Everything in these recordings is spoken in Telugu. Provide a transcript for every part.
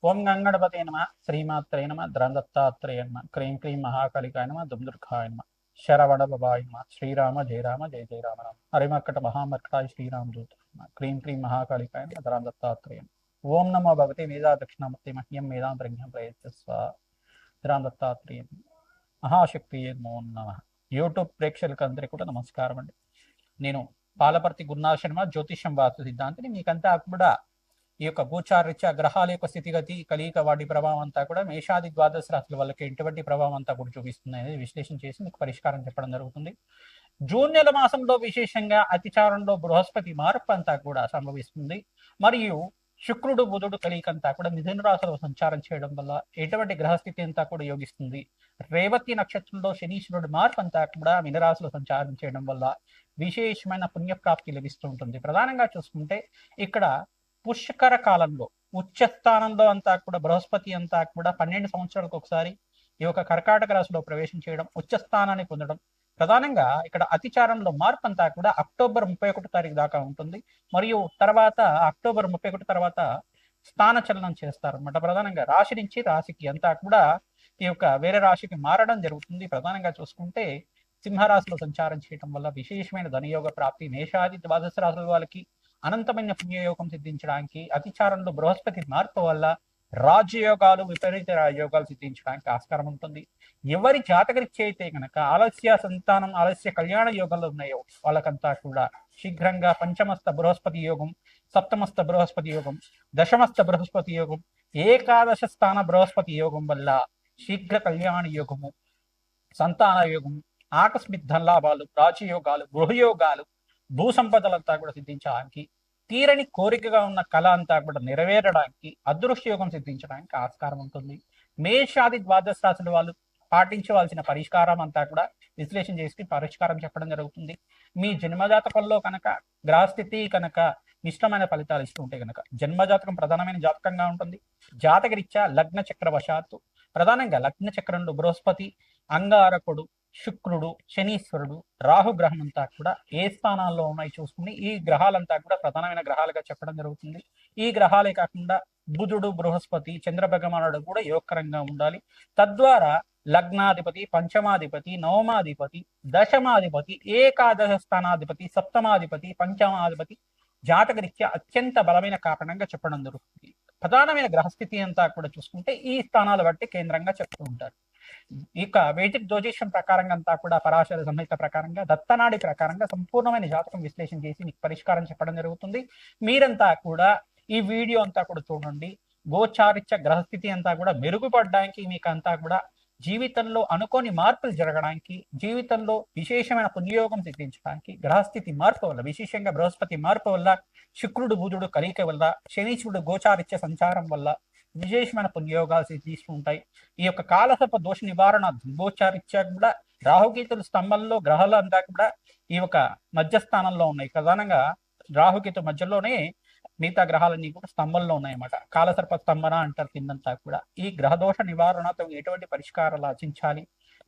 ఓం గంగణపతే నమ, శ్రీమాత్రే నమ, ద్రందత్తాత్రేయ నమ, క్రీం క్రీం మహాకాళికాయ నమ, దుమ్దుర్గాయ నమ, శరవణ బబాయ నమ, శ్రీరామ జయ రామ జయ జయ రామ రామ, హరిమర్కట మహామర్కటాయ శ్రీరామ దూత నమ, క్రీం క్రీం మహాకాళికాయ నమ, ద్రందత్తాత్రేయ నమ. ఓం నమో భగవతే మేధా దక్షిణామూర్తి మహ్యం మేధాంతరజ్ఞం ప్రయత్స్వ ద్రందత్తాత్రేయ మహాశక్తి నమో నమ. యూట్యూబ్ ప్రేక్షకులకు అందరికీ కూడా నమస్కారం అండి. నేను పాలపర్తి గురునాథ శర్మ, జ్యోతిష్యం వాస్తు సిద్ధాంతిని. మీకంతా కూడా ఈ యొక్క గోచారరీత్యా గ్రహాల యొక్క స్థితిగతి, కలియిక, వాటి ప్రభావం అంతా కూడా మేషాది ద్వాదశ రాశుల వాళ్ళకి ఎటువంటి ప్రభావం అంతా కూడా చూపిస్తుంది అనేది విశ్లేషణ చేసి మీకు పరిష్కారం చెప్పడం జరుగుతుంది. జూన్ నెల మాసంలో విశేషంగా అతిచారంలో బృహస్పతి మార్పు అంతా కూడా సంభవిస్తుంది. మరియు శుక్రుడు బుధుడు కలియికంతా కూడా మిథున రాశిలో సంచారం చేయడం వల్ల ఎటువంటి గ్రహస్థితి అంతా కూడా యోగిస్తుంది. రేవతి నక్షత్రంలో శనీశ్వరుడు మార్పు అంతా కూడా మీనరాశిలో సంచారం చేయడం వల్ల విశేషమైన పుణ్యప్రాప్తి లభిస్తూ ఉంటుంది. ప్రధానంగా చూసుకుంటే ఇక్కడ పుష్కర కాలంలో ఉచ్చస్థానంలో అంతా కూడా బృహస్పతి అంతా కూడా 12 సంవత్సరాలకు ఒకసారి ఈ యొక్క కర్కాటక రాశిలో ప్రవేశం చేయడం, ఉచ్చస్థానాన్ని పొందడం. ప్రధానంగా ఇక్కడ అతిచారంలో మార్పు అంతా కూడా అక్టోబర్ 31 తారీఖు దాకా ఉంటుంది. మరియు తర్వాత అక్టోబర్ 31 తర్వాత స్థాన చలనం చేస్తారన్నమాట. ప్రధానంగా రాశి నుంచి రాశికి అంతా కూడా ఈ యొక్క వేరే రాశికి మారడం జరుగుతుంది. ప్రధానంగా చూసుకుంటే సింహరాశిలో సంచారం చేయడం వల్ల విశేషమైన ధనయోగ ప్రాప్తి, మేషాది ద్వాదశ రాశుల వాళ్ళకి అనంతమైన పుణ్యయోగం సిద్ధించడానికి, అతిచారంలో బృహస్పతి మార్పు వల్ల రాజయోగాలు, విపరీత రాజయోగాలు సిద్ధించడానికి ఆస్కారం ఉంటుంది. ఎవరి జాతకరీత్యా అయితే కనుక ఆలస్య సంతానం, ఆలస్య కళ్యాణ యోగాలు ఉన్నాయో వాళ్ళకంతా కూడా శీఘ్రంగా పంచమస్త బృహస్పతి యోగం, సప్తమస్త బృహస్పతి యోగం, దశమస్త బృహస్పతి యోగం, ఏకాదశ స్థాన బృహస్పతి యోగం వల్ల శీఘ్ర కళ్యాణ యోగము, సంతాన యోగము, ఆకస్మిక ధనలాభాలు, రాజయోగాలు, గృహయోగాలు, భూ సంపదలంతా కూడా సిద్ధించడానికి, తీరని కోరికగా ఉన్న కళ అంతా కూడా నెరవేరడానికి, అదృష్టయోగం సిద్ధించడానికి ఆస్కారం ఉంటుంది. మేషాది ద్వాదశ రాశుల వాళ్ళు పాటించవలసిన పరిష్కారం అంతా కూడా విశ్లేషణ చేసి పరిష్కారం చెప్పడం జరుగుతుంది. మీ జన్మజాతకంలో కనుక గ్రహస్థితి కనుక మిశ్రమైన ఫలితాలు ఇస్తూ ఉంటే కనుక జన్మజాతకం ప్రధానమైన జాతకంగా ఉంటుంది. జాతకరీత్యా లగ్న చక్రవశాత్తు ప్రధానంగా లగ్న చక్రంలో బృహస్పతి, అంగారకుడు, శుక్రుడు, శనీశ్వరుడు, రాహుగ్రహం అంతా కూడా ఏ స్థానాల్లో ఉన్నాయి చూసుకుని ఈ గ్రహాలంతా కూడా ప్రధానమైన గ్రహాలుగా చెప్పడం జరుగుతుంది. ఈ గ్రహాలే కాకుండా బుధుడు, బృహస్పతి, చంద్రభగవానుడు కూడా యోగకరంగా ఉండాలి. తద్వారా లగ్నాధిపతి, పంచమాధిపతి, నవమాధిపతి, దశమాధిపతి, ఏకాదశ స్థానాధిపతి, సప్తమాధిపతి, పంచమాధిపతి జాతకరీత్యా అత్యంత బలమైన కారణంగా చెప్పడం జరుగుతుంది. ప్రధానమైన గ్రహస్థితి అంతా కూడా చూసుకుంటే ఈ స్థానాలు బట్టి కేంద్రంగా చెప్తూ ఉంటారు. ఇక వేదిక జ్యోతిష్యం ప్రకారంగా అంతా కూడా పరాశర సంహిత ప్రకారంగా, దత్తనాడి ప్రకారంగా సంపూర్ణమైన జాతకం విశ్లేషణ చేసి మీకు పరిష్కారం చెప్పడం జరుగుతుంది. మీరంతా కూడా ఈ వీడియో అంతా కూడా చూడండి. గోచారిత్య గ్రహస్థితి అంతా కూడా మెరుగుపడడానికి, మీకు అంతా కూడా జీవితంలో అనుకోని మార్పులు జరగడానికి, జీవితంలో విశేషమైన పుణ్యయోగం సిద్ధించడానికి, గ్రహస్థితి మార్పు వల్ల విశేషంగా బృహస్పతి మార్పు వల్ల, శుక్రుడు బుధుడు కలియిక వల్ల, శనీశ్వరుడు గోచారిత్య సంచారం వల్ల విశేషమైన పుణ్యయోగాలు సిద్ధిస్తూ ఉంటాయి. ఈ యొక్క కాలసర్ప దోష నివారణ గోచారిత్యా కూడా రాహుకేతుల స్తంభంలో గ్రహాలు అంతా కూడా ఈ యొక్క మధ్యస్థానంలో ఉన్నాయి. ప్రధానంగా రాహుకేతు మధ్యలోనే మిగతా గ్రహాలన్నీ కూడా స్తంభంలో ఉన్నాయన్నమాట. కాలసర్ప స్తంభన అంటారు కిందంతా కూడా. ఈ గ్రహదోష నివారణతో ఎటువంటి పరిష్కారాలు ఆచించాలి,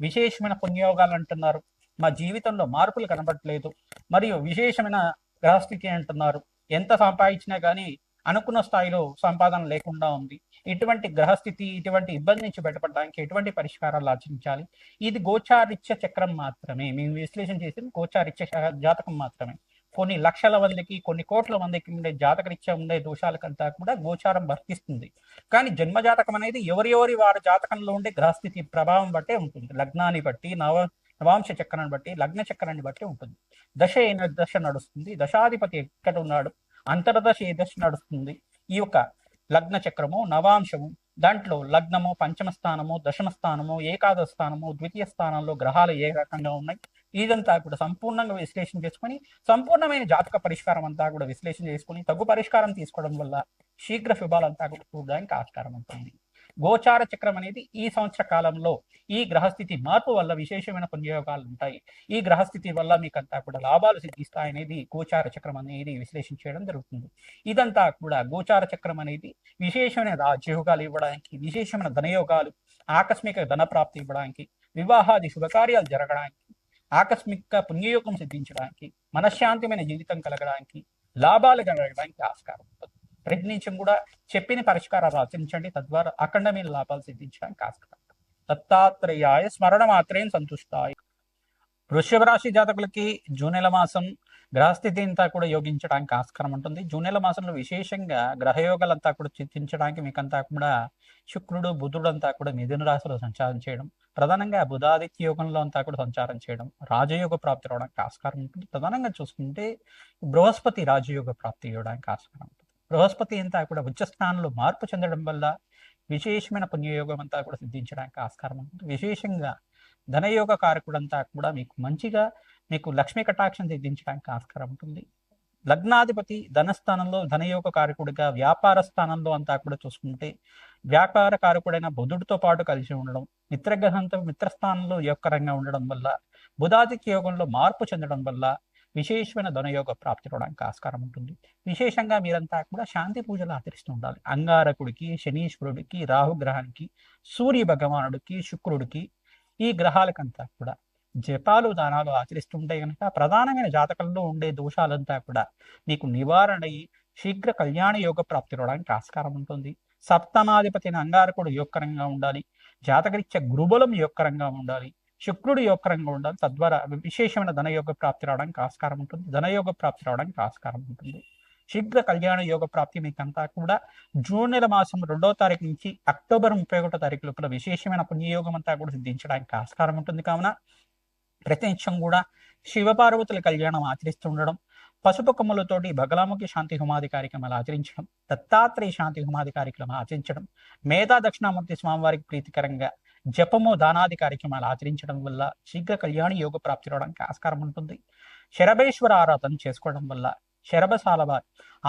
విశేషమైన పుణ్యయోగాలు అంటున్నారు, మా జీవితంలో మార్పులు కనబడట్లేదు, మరియు విశేషమైన గ్రహస్థితి అంటున్నారు, ఎంత సంపాదించినా కానీ అనుకున్న స్థాయిలో సంపాదన లేకుండా ఉంది, ఇటువంటి గ్రహస్థితి, ఇటువంటి ఇబ్బంది నుంచి బయటపడడానికి ఎటువంటి పరిష్కారాలు ఆచరించాలి. ఇది గోచారిత్య చక్రం మాత్రమే. మేము విశ్లేషణ చేసిన గోచారిత్య జాతకం మాత్రమే. కొన్ని లక్షల మందికి, కొన్ని కోట్ల మందికి ఉండే జాతకరీత్యా ఉండే దోషాలకంతా కూడా గోచారం వర్తిస్తుంది. కానీ జన్మజాతకం అనేది ఎవరి వారి జాతకంలో ఉండే గ్రహస్థితి ప్రభావం బట్టే ఉంటుంది. లగ్నాన్ని బట్టి, నవాంశ చక్రాన్ని బట్టి, లగ్న చక్రాన్ని బట్టి ఉంటుంది. దశ ఏ దశ నడుస్తుంది, దశాధిపతి ఎక్కడ ఉన్నాడు, అంతర్దశ ఏ దశ నడుస్తుంది, ఈ యొక్క లగ్న చక్రము, నవాంశము, దాంట్లో లగ్నము, పంచమ స్థానము, దశమ స్థానము, ఏకాదశ స్థానము, ద్వితీయ స్థానంలో గ్రహాలు ఏ రకంగా ఉన్నాయి, ఇదంతా కూడా సంపూర్ణంగా విశ్లేషణ చేసుకుని సంపూర్ణమైన జాతక పరిష్కారం అంతా కూడా విశ్లేషణ చేసుకుని తగు పరిష్కారం తీసుకోవడం వల్ల శీఘ్ర శుభాలంతా కూడా చూడడానికి ఆస్కారం ఉంటుంది. గోచార చక్రం అనేది ఈ సంవత్సర కాలంలో ఈ గ్రహస్థితి మార్పు వల్ల విశేషమైన పుణ్యయోగాలు ఉంటాయి. ఈ గ్రహస్థితి వల్ల మీకంతా కూడా లాభాలు సిద్ధిస్తాయనేది గోచార చక్రం అనేది విశ్లేషణ చేయడం జరుగుతుంది. ఇదంతా కూడా గోచార చక్రం అనేది విశేషమైన రాజయోగాలు ఇవ్వడానికి, విశేషమైన ధనయోగాలు, ఆకస్మిక ధన ప్రాప్తి ఇవ్వడానికి, వివాహాది శుభకార్యాలు జరగడానికి, ఆకస్మిక పుణ్యయోగం సిద్ధించడానికి, మనశ్శాంతిమైన జీవితం కలగడానికి, లాభాలు కలగడానికి ఆస్కారం ఉంటుంది. ప్రయత్నించం కూడా చెప్పిన పరిష్కారాలు ఆచరించండి, తద్వారా అఖండమైన లాభాలు సిద్ధించడానికి ఆస్కారం. దత్తాత్రేయాయ స్మరణ మాత్రేం సంతుష్టాయి. వృషభ రాశి జాతకులకి జూన్ నెల మాసం గ్రహస్థితి అంతా కూడా యోగించడానికి ఆస్కారం ఉంటుంది. జూన్ నెల మాసంలో విశేషంగా గ్రహయోగాలంతా కూడా చింతించడానికి మీకంతా కూడా శుక్రుడు బుధుడు అంతా కూడా మిథున రాశిలో సంచారం చేయడం, ప్రధానంగా బుధాదిత్య యోగంలో అంతా కూడా సంచారం చేయడం, రాజయోగ ప్రాప్తి రావడానికి ఆస్కారం ఉంటుంది. ప్రధానంగా చూసుకుంటే బృహస్పతి రాజయోగ ప్రాప్తి ఇవ్వడానికి ఆస్కారం ఉంటుంది. బృహస్పతి అంతా కూడా ఉచ్చ స్థానంలో మార్పు చెందడం వల్ల విశేషమైన పుణ్యయోగం అంతా కూడా సిద్ధించడానికి ఆస్కారం ఉంటుంది. విశేషంగా ధనయోగ కారకుడంతా కూడా మీకు మంచిగా మీకు లక్ష్మీ కటాక్షం సిద్ధించడానికి ఆస్కారం ఉంటుంది. లగ్నాధిపతి ధనస్థానంలో ధనయోగ కారకుడిగా, వ్యాపార స్థానంలో అంతా కూడా చూసుకుంటే వ్యాపార కారకుడైన బుధుడితో పాటు కలిసి ఉండడం, మిత్రగ్రహంతో మిత్రస్థానంలో యోగకరంగా ఉండడం వల్ల, బుధాదిత్య యోగంలో మార్పు చెందడం వల్ల విశేషమైన ధనయోగ ప్రాప్తి అవడానికి ఆస్కారం ఉంటుంది. విశేషంగా మీరంతా కూడా శాంతి పూజలు ఆచరిస్తూ ఉండాలి. అంగారకుడికి, శనీశ్వరుడికి, రాహుగ్రహానికి, సూర్య భగవానుడికి, శుక్రుడికి, ఈ గ్రహాలకంతా కూడా జపాలు దానాలు ఆచరిస్తుంటే కనుక ప్రధానమైన జాతకంలో ఉండే దోషాలంతా కూడా మీకు నివారణ అయ్యి శీఘ్ర కళ్యాణ యోగ ప్రాప్తి అవడానికి ఆస్కారం ఉంటుంది. సప్తమాధిపతిని అంగారకుడు యోగకరంగా ఉండాలి, జాతకరీత్యా గురుబలం యోగకరంగా ఉండాలి, శుక్రుడు యోగకరంగా ఉండాలి, తద్వారా విశేషమైన ధనయోగ ప్రాప్తి రావడానికి ఆస్కారం ఉంటుంది. ధనయోగ ప్రాప్తి రావడానికి ఆస్కారం ఉంటుంది. శీఘ్ర కళ్యాణ యోగ ప్రాప్తి మీకంతా కూడా జూన్ నెల మాసం 2వ తారీఖు నుంచి అక్టోబర్ 31వ తారీఖు లోపల విశేషమైన పుణ్యయోగం అంతా కూడా సిద్ధించడానికి ఆస్కారం ఉంటుంది. కావున ప్రతినిత్యం కూడా శివపార్వతుల కళ్యాణం ఆచరిస్తుండడం, పసుపు కొమ్మలతోటి బగలాముఖి శాంతి హోమాది కార్యక్రమాలు ఆచరించడం, దత్తాత్రేయ శాంతి హోమాది కార్యక్రమాలు ఆచరించడం, మేధా దక్షిణామూర్తి స్వామివారికి ప్రీతికరంగా జపము దానాది కార్యక్రమాలు ఆచరించడం వల్ల శీఘ్ర కళ్యాణ యోగ ప్రాప్తి రావడానికి ఆస్కారం ఉంటుంది. శరభేశ్వర ఆరాధన చేసుకోవడం వల్ల శరభశాల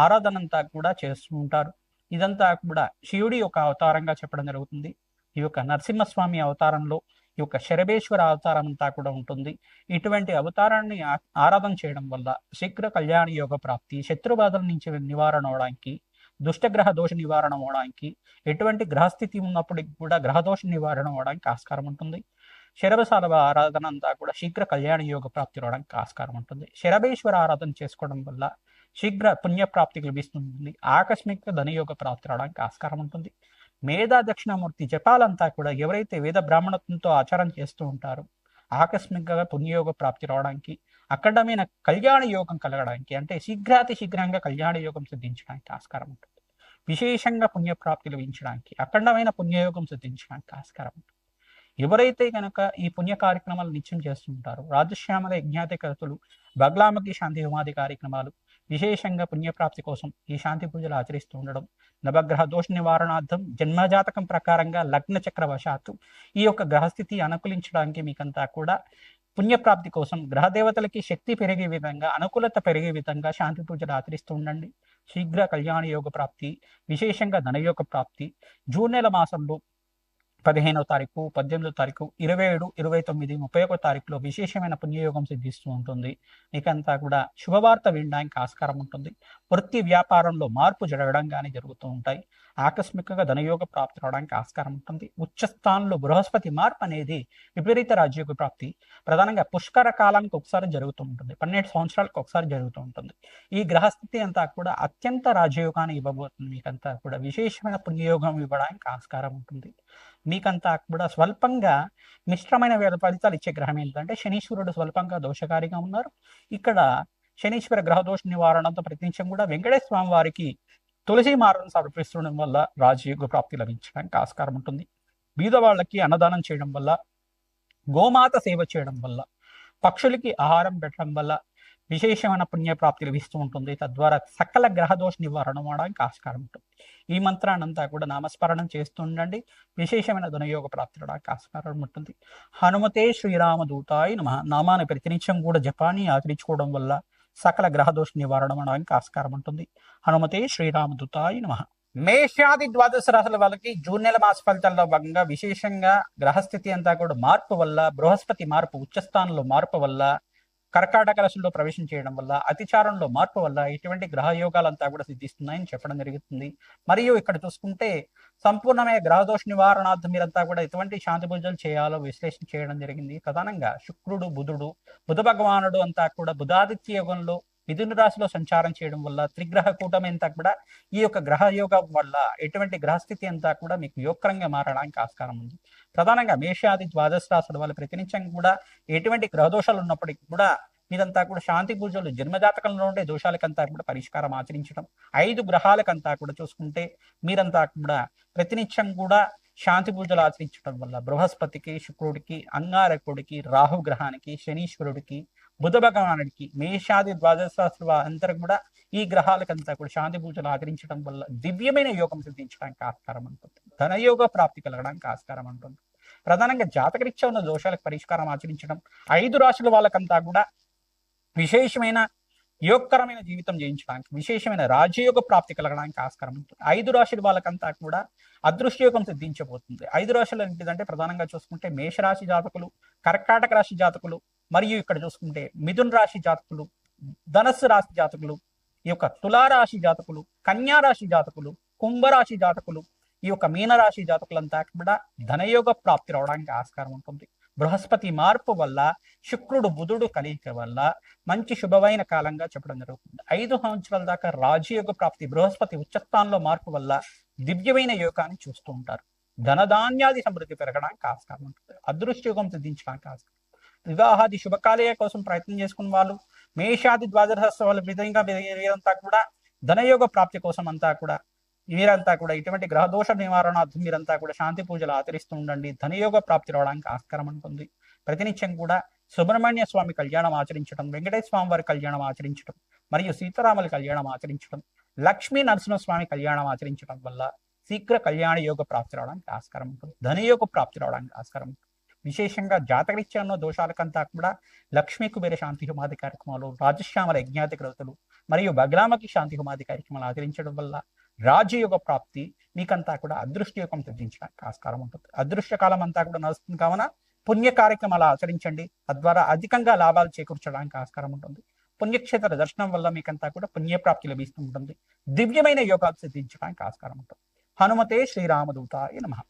ఆరాధన అంతా కూడా చేస్తూ ఉంటారు. ఇదంతా కూడా శివుడి యొక్క అవతారంగా చెప్పడం జరుగుతుంది. ఈ యొక్క నరసింహస్వామి అవతారంలో ఈ యొక్క శరభేశ్వర అవతారం అంతా కూడా ఉంటుంది. ఇటువంటి అవతారాన్ని ఆరాధన చేయడం వల్ల శీఘ్ర కళ్యాణ యోగ ప్రాప్తి, శత్రుబాధల నుంచి నివారణ అవడానికి, దుష్టగ్రహ దోష నివారణ అవడానికి, ఎటువంటి గ్రహస్థితి ఉన్నప్పటికీ కూడా గ్రహదోష నివారణ అవడానికి ఆస్కారం ఉంటుంది. శరభశాల ఆరాధన అంతా కూడా శీఘ్ర కళ్యాణ యోగ ప్రాప్తి రావడానికి ఆస్కారం ఉంటుంది. శరభేశ్వర ఆరాధన చేసుకోవడం వల్ల శీఘ్ర పుణ్యప్రాప్తి లభిస్తుంది. ఆకస్మిక ధనయోగ ప్రాప్తి రావడానికి ఆస్కారం ఉంటుంది. మేధా దక్షిణామూర్తి జపాలంతా కూడా ఎవరైతే వేద బ్రాహ్మణత్వంతో ఆచారం చేస్తూ ఉంటారో ఆకస్మికంగా పుణ్యయోగ ప్రాప్తి రావడానికి, అఖండమైన కళ్యాణ యోగం కలగడానికి, అంటే శీఘ్రాతి శీఘ్రంగా కళ్యాణ యోగం సిద్ధించడానికి ఆస్కారం ఉంటుంది. విశేషంగా పుణ్యప్రాప్తి లభించడానికి, అఖండమైన పుణ్యయోగం సిద్ధించడానికి ఆస్కారం ఉంటుంది. ఎవరైతే కనుక ఈ పుణ్య కార్యక్రమాలు నిత్యం చేస్తుంటారో రాజశ్యామల యజ్ఞాతికతులు, బగ్లామకి శాంతి హోమాది కార్యక్రమాలు, విశేషంగా పుణ్యప్రాప్తి కోసం ఈ శాంతి పూజలు ఆచరిస్తూ ఉండడం, నవగ్రహ దోష నివారణార్థం జన్మజాతకం ప్రకారంగా లగ్న చక్రవశాత్తు ఈ యొక్క గ్రహస్థితి అనుకూలించడానికి మీకంతా కూడా పుణ్యప్రాప్తి కోసం గ్రహదేవతలకి శక్తి పెరిగే విధంగా, అనుకూలత పెరిగే విధంగా శాంతి పూజలు ఆచరిస్తూ ఉండండి. శీఘ్ర కళ్యాణ యోగ ప్రాప్తి, విశేషంగా ధనయోగ ప్రాప్తి జూన్ నెల మాసంలో 15వ తారీఖు, 18వ తారీఖు, 27, 29, 31వ తారీఖులో విశేషమైన పుణ్యయోగం సిద్ధిస్తూ ఉంటుంది. మీకంతా కూడా శుభవార్త వినడానికి ఆస్కారం ఉంటుంది. వృత్తి వ్యాపారంలో మార్పు జరగడం కానీ జరుగుతూ ఉంటాయి. ఆకస్మికంగా ధనయోగ ప్రాప్తి రావడానికి ఆస్కారం ఉంటుంది. ఉచ్చస్థానంలో బృహస్పతి మార్పు అనేది విపరీత రాజయోగ ప్రాప్తి ప్రధానంగా పుష్కర కాలానికి ఒకసారి జరుగుతూ ఉంటుంది. 12 సంవత్సరాలకు ఒకసారి జరుగుతూ ఉంటుంది. ఈ గ్రహస్థితి అంతా కూడా అత్యంత రాజయోగాన్ని ఇవ్వబోతుంది. మీకంతా కూడా విశేషమైన పుణ్యయోగం ఇవ్వడానికి ఆస్కారం ఉంటుంది. మీకంతా కూడా స్వల్పంగా మిశ్రమైన ఫలితాలు ఇచ్చే గ్రహం ఏంటంటే శనీశ్వరుడు స్వల్పంగా దోషకారిగా ఉన్నారు. ఇక్కడ శనీశ్వర గ్రహ దోష నివారణతో ప్రతినిత్యం కూడా వెంకటేశ్వర స్వామి వారికి తులసి మాలను సమర్పిస్తుండడం వల్ల రాజయోగ ప్రాప్తి లభించడానికి ఆస్కారం ఉంటుంది. బీద వాళ్ళకి అన్నదానం చేయడం వల్ల, గోమాత సేవ చేయడం వల్ల, పక్షులకి ఆహారం పెట్టడం వల్ల విశేషమైన పుణ్యప్రాప్తి లభిస్తూ ఉంటుంది. తద్వారా సకల గ్రహదోష నివారణ అవడానికి ఆస్కారం ఉంటుంది. ఈ మంత్రాన్ని అంతా కూడా నామస్మరణం చేస్తూ ఉండండి. విశేషమైన ధనయోగ ప్రాప్తి అవడానికి ఆస్కారం ఉంటుంది. హనుమతే శ్రీరామదూతాయ నమః నామాన్ని ప్రతినిత్యం కూడా జపాన్ని ఆచరించుకోవడం వల్ల సకల గ్రహదోష నివారణ అవడానికి ఆస్కారం ఉంటుంది. హనుమతే శ్రీరామదూతాయ నమః. మేషాది ద్వాదశ రాశుల వాళ్ళకి జూన్ నెల మాస ఫలితాల్లో భాగంగా విశేషంగా గ్రహస్థితి అంతా కూడా మార్పు వల్ల, బృహస్పతి మార్పు ఉచ్చస్థానంలో మార్పు వల్ల, కర్కాటక రాశిలో ప్రవేశం చేయడం వల్ల, అతిచారంలో మార్పు వల్ల ఇటువంటి గ్రహ యోగాలంతా కూడా సిద్ధిస్తున్నాయని చెప్పడం జరుగుతుంది. మరియు ఇక్కడ చూసుకుంటే సంపూర్ణమైన గ్రహదోష నివారణార్థం మీరంతా కూడా ఎటువంటి శాంతి పూజలు చేయాలో విశ్లేషణ చేయడం జరిగింది. ప్రధానంగా శుక్రుడు, బుధుడు, బుధ భగవానుడు అంతా కూడా బుధాదిత్య యోగంలో మిథున రాశిలో సంచారం చేయడం వల్ల త్రిగ్రహ కూటమి అంతా కూడా ఈ యొక్క గ్రహ యోగం వల్ల ఎటువంటి గ్రహస్థితి అంతా కూడా మీకు యోగకరంగా మారడానికి ఆస్కారం ఉంది. ప్రధానంగా మేషాది ద్వాదశ రాశుల వాళ్ళ ప్రతినిత్యం కూడా ఎటువంటి గ్రహ దోషాలు ఉన్నప్పటికీ కూడా మీరంతా కూడా శాంతి పూజలు జన్మజాతకంలో ఉండే దోషాలకంతా కూడా పరిష్కారం ఆచరించడం, 5 గ్రహాలకంతా కూడా చూసుకుంటే మీరంతా కూడా ప్రతినిత్యం కూడా శాంతి పూజలు ఆచరించడం వల్ల బృహస్పతికి, శుక్రుడికి, అంగారకుడికి, రాహు గ్రహానికి, శనీశ్వరుడికి, బుధ భగవానుడికి, మేషాది ద్వాదశ రాశుల అందరూ కూడా ఈ గ్రహాలకంతా కూడా శాంతి పూజలు ఆచరించడం వల్ల దివ్యమైన యోగం సిద్ధించడానికి ఆస్కారం ఉంటుంది. ధనయోగ ప్రాప్తి కలగడానికి ఆస్కారం ఉంటుంది. ప్రధానంగా జాతకరీత్యా ఉన్న దోషాలకు పరిష్కారం ఆచరించడం, 5 రాశుల వాళ్ళకంతా కూడా విశేషమైన యోగకరమైన జీవితం జయించడానికి, విశేషమైన రాజయోగ ప్రాప్తి కలగడానికి ఆస్కారం ఉంటుంది. 5 రాశుల వాళ్ళకంతా కూడా అదృష్టయోగం సిద్ధించబోతుంది. 5 రాశులు ఏంటిదంటే ప్రధానంగా చూసుకుంటే మేషరాశి జాతకులు, కర్కాటక రాశి జాతకులు, మరియు ఇక్కడ చూసుకుంటే మిథున్ రాశి జాతకులు, ధనస్సు రాశి జాతకులు, ఈ యొక్క తులారాశి జాతకులు, కన్యా రాశి జాతకులు, కుంభరాశి జాతకులు, ఈ యొక్క మీనరాశి జాతకులంతా కూడా ధనయోగ ప్రాప్తి రావడానికి ఆస్కారం ఉంటుంది. బృహస్పతి మార్పు వల్ల, శుక్రుడు బుధుడు కలయిక వల్ల మంచి శుభమైన కాలంగా చెప్పడం జరుగుతుంది. 5 సంవత్సరాల దాకా రాజయోగ ప్రాప్తి, బృహస్పతి ఉచ్చస్థానంలో మార్పు వల్ల దివ్యమైన యోగాన్ని చూస్తూ ఉంటారు. ధనధాన్యాది సమృద్ధి పెరగడానికి ఆస్కారం ఉంటుంది. అదృష్టయోగం సిద్ధించడానికి ఆస్కారం. వివాహాది శుభకార్య కోసం ప్రయత్నం చేసుకున్న వాళ్ళు, మేషాది ద్వాదశ వాళ్ళ విధంగా వీరంతా కూడా ధనయోగ ప్రాప్తి కోసం అంతా కూడా మీరంతా కూడా ఇటువంటి గ్రహదోష నివారణార్థం మీరంతా కూడా శాంతి పూజలు ఆచరిస్తూ ఉండండి. ధనయోగ ప్రాప్తి రావడానికి ఆస్కారం ఉంటుంది. ప్రతినిత్యం కూడా సుబ్రహ్మణ్య స్వామి కళ్యాణం ఆచరించడం, వెంకటేశ్వర స్వామి వారి కళ్యాణం ఆచరించడం, మరియు సీతారాముల కళ్యాణం ఆచరించడం, లక్ష్మీ నరసింహస్వామి కళ్యాణం ఆచరించడం వల్ల శీఘ్ర కళ్యాణ యోగ ప్రాప్తి రావడానికి ఆస్కారం ఉంటుంది. ధనయోగ ప్రాప్తి రావడానికి ఆస్కారం ఉంటుంది. విశేషంగా జాతకరీత్యా ఉన్న దోషాలకంతా కూడా లక్ష్మీ కుబేర శాంతి హోమాది కార్యక్రమాలు, రాజశ్యామల యజ్ఞాతి గ్రతులు, మరియు బగ్రామకి శాంతి హోమాది కార్యక్రమాలు ఆచరించడం వల్ల రాజయోగ ప్రాప్తి మీకంతా కూడా అదృష్టయోగం సిద్ధించడానికి ఆస్కారం ఉంటుంది. అదృష్టకాలం అంతా కూడా నడుస్తుంది కావున పుణ్య కార్యక్రమాలు ఆచరించండి. తద్వారా అధికంగా లాభాలు చేకూర్చడానికి ఆస్కారం ఉంటుంది. పుణ్యక్షేత్ర దర్శనం వల్ల మీకంతా కూడా పుణ్యప్రాప్తి లభిస్తూ ఉంటుంది. దివ్యమైన యోగాలు సిద్ధించడానికి ఆస్కారం ఉంటుంది. హనుమతే శ్రీరామదూతాయ నమః.